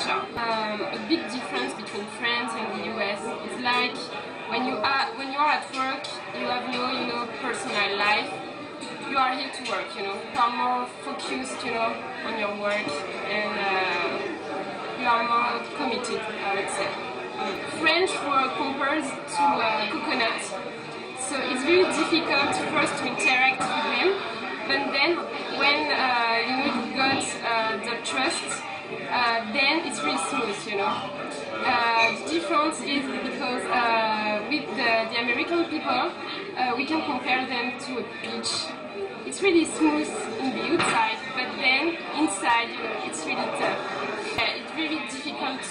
culture. A big difference between France and the US is like when you are at work, you have no personal life. You are here to work, you are more focused, on your work, and you are more committed, I would say. French were compared to coconut, so it's very difficult first to interact with them, but then when you got the trust, then it's really smooth, The difference is because with the American people, we can compare them to a beach. It's really smooth in the outside, but then inside, it's really tough. It's really difficult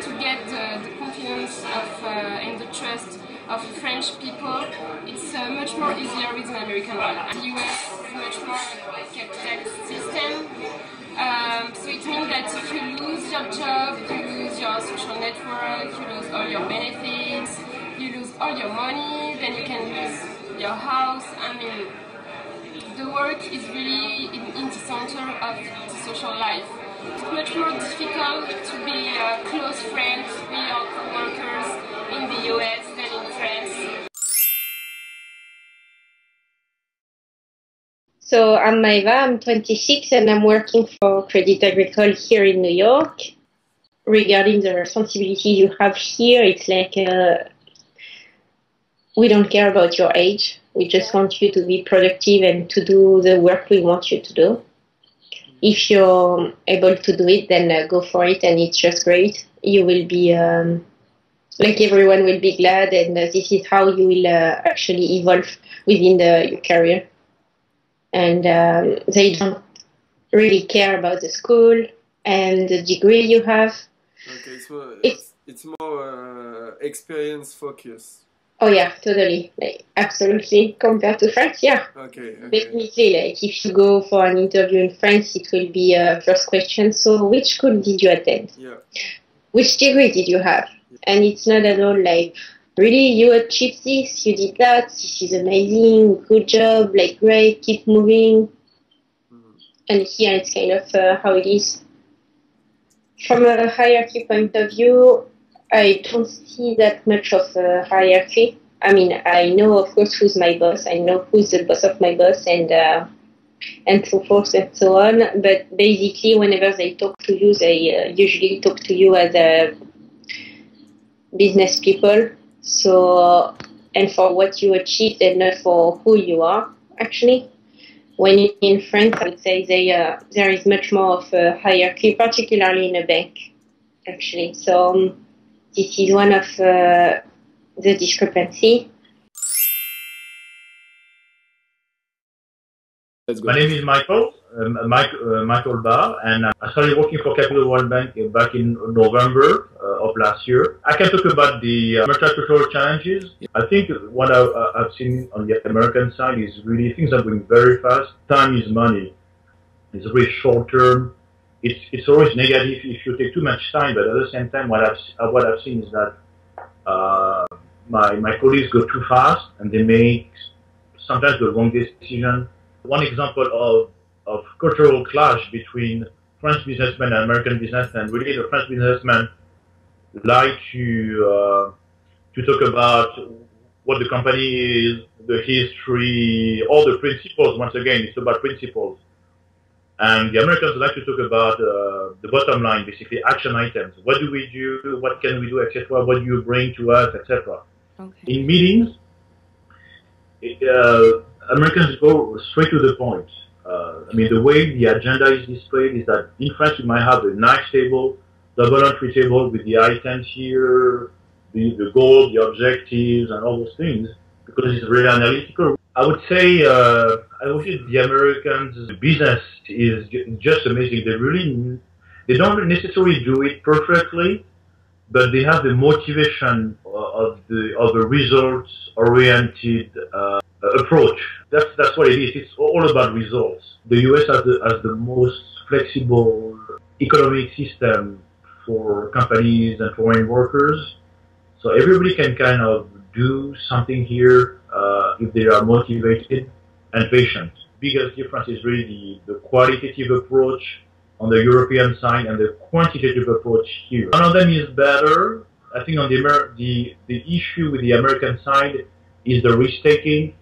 to get the confidence of and the trust of French people. It's much more easier with an American one. The US is much more a capitalist system. So it means that if you lose your job, you lose your social network, you lose all your benefits, you lose all your money, then you can lose your house. I mean, the work is really in the center of the social life. It's much more difficult to be close friends with your co-workers in the US than in France. So I'm Maeva, I'm 26 and I'm working for Crédit Agricole here in New York. Regarding the responsibility you have here, it's like we don't care about your age. We just want you to be productive and to do the work we want you to do. If you're able to do it, then go for it, and it's just great. You will be, like everyone will be glad, and this is how you will actually evolve within your career. And they don't really care about the school and the degree you have. Okay, so it's more experience focus. Oh yeah, totally, like absolutely. Compared to France, yeah. Okay. Definitely, like if you go for an interview in France, it will be first question. So, which school did you attend? Yeah. Which degree did you have? Yeah. And it's not at all like, really, you achieved this, you did that, this is amazing, good job, like great, keep moving. And here it's kind of how it is. From a hierarchy point of view, I don't see that much of a hierarchy. I mean, I know, of course, who's my boss. I know who's the boss of my boss, and so forth and so on. But basically, whenever they talk to you, they usually talk to you as a business people. So, and for what you achieved, and not for who you are, actually. When in France, I would say there is much more of a hierarchy, particularly in a bank, actually. So. This is one of the discrepancy. My name is Michael Barr, and I started working for Capital One Bank back in November of last year. I can talk about the multicultural challenges. I think what I've seen on the American side is really things are going very fast. Time is money. It's very short term. It's always negative if you take too much time, but at the same time, what I've seen is that my colleagues go too fast and they make sometimes the wrong decision. One example of cultural clash between French businessmen and American businessmen. Really, the French businessmen like to talk about what the company is, the history, all the principles. Once again, it's about principles. And the Americans like to talk about the bottom line, basically action items. What do we do? What can we do, etc.? What do you bring to us, etc. Okay. In meetings, Americans go straight to the point. I mean, the way the agenda is displayed is that in France you might have a nice table, double entry table with the items here, the goal, the objectives, and all those things, because it's really analytical. I would say, I would say the Americans' business is just amazing. They don't necessarily do it perfectly, but they have the motivation of the results-oriented approach. That's what it is. It's all about results. The US has the most flexible economic system for companies and foreign workers, so everybody can kind of do something here if they are motivated and patient. Biggest difference is really the qualitative approach on the European side and the quantitative approach here. One of them is better. I think on the issue with the American side is the risk taking.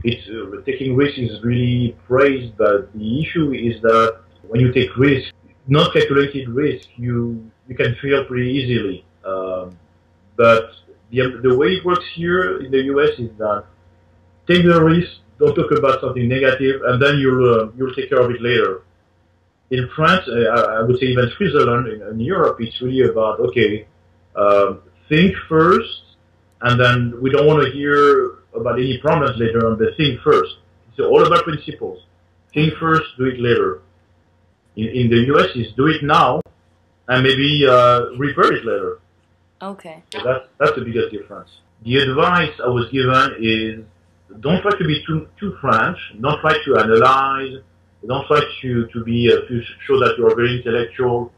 It's taking risk is really praised, but the issue is that when you take risk, not calculated risk, you can fail pretty easily. But the way it works here in the US is that take the risk, don't talk about something negative, and then you'll take care of it later. In France, I would say even Switzerland, in Europe, it's really about, okay, think first, and then we don't want to hear about any problems later on, but think first. It's all about principles. Think first, do it later. In the US, it's do it now, and maybe repair it later. Okay. So that's the biggest difference. The advice I was given is don't try to be too French, don't try to analyze, don't try to show that you're very intellectual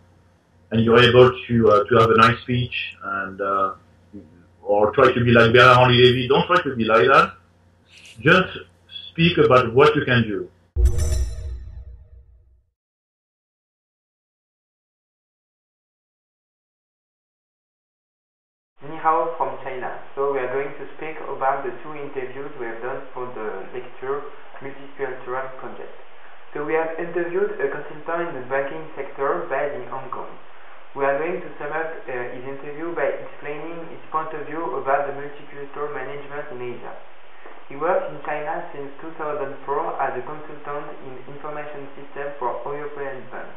and you're able to have a nice speech and or try to be like Bernard-Henri Lévy. Don't try to be like that. Just speak about what you can do. Ni hao from China. So we are going to speak about the two interviews we have done for the lecture Multicultural project. So we have interviewed a consultant in the banking sector based in Hong Kong. We are going to sum up his interview by explaining his point of view about the multicultural management in Asia. He worked in China since 2004 as a consultant in information system for European banks.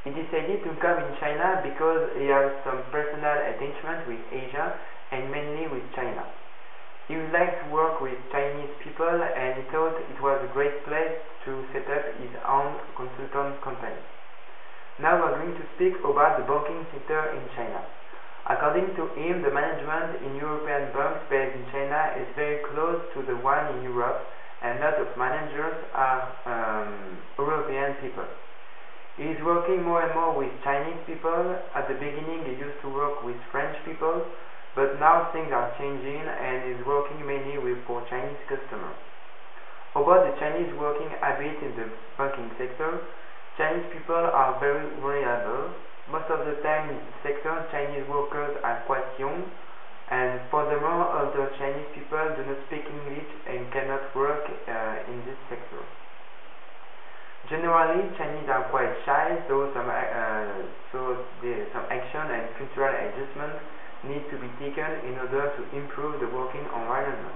He decided to come in China because he has some personal attachment with Asia and mainly with China. He would like to work with Chinese people and he thought it was a great place to set up his own consultant company. Now we are going to speak about the banking sector in China. According to him, the management in European banks based in China is very close to the one in Europe and a lot of managers are European people. He is working more and more with Chinese people. At the beginning he used to work with French people, but now things are changing and is working mainly for Chinese customers. About the Chinese working habit in the banking sector, Chinese people are very reliable. Most of the time in the sector, Chinese workers are quite young, and furthermore, other Chinese people do not speak English and cannot work in this sector. Generally, Chinese are quite shy, so some action and cultural adjustments need to be taken in order to improve the working environment.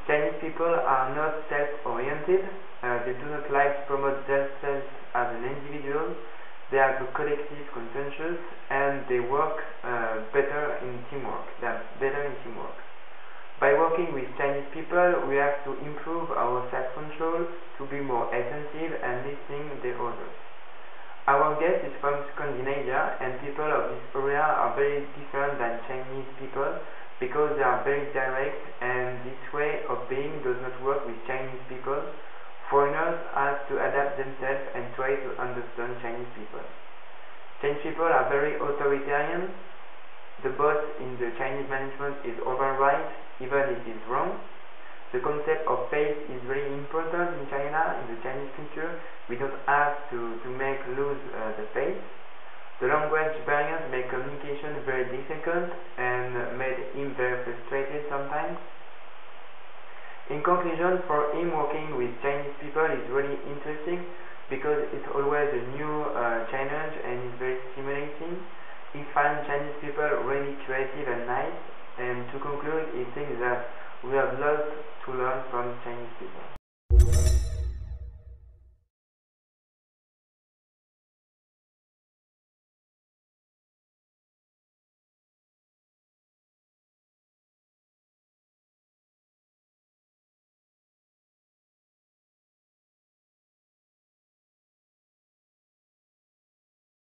Chinese people are not self-oriented. They do not like to promote themselves as an individual. They are collective conscious and they work better in teamwork. They are better in teamwork. By working with Chinese people, we have to improve our self-control to be more attentive and listening to the others. Our guest is from Scandinavia, and people of this area are very different than Chinese people because they are very direct, and this way of being does not work with Chinese people. Foreigners have to adapt themselves and try to understand Chinese people. Chinese people are very authoritarian. The boss in the Chinese management is override, even if it is wrong. The concept of faith is very important in China, in the Chinese culture. We don't have to make lose the faith. The language barriers make communication very difficult and made him very frustrated sometimes. In conclusion, for him working with Chinese people is really interesting because it's always a new challenge and it's very stimulating. He finds Chinese people really creative and nice, and to conclude, he thinks that we have lots to learn from Chinese people.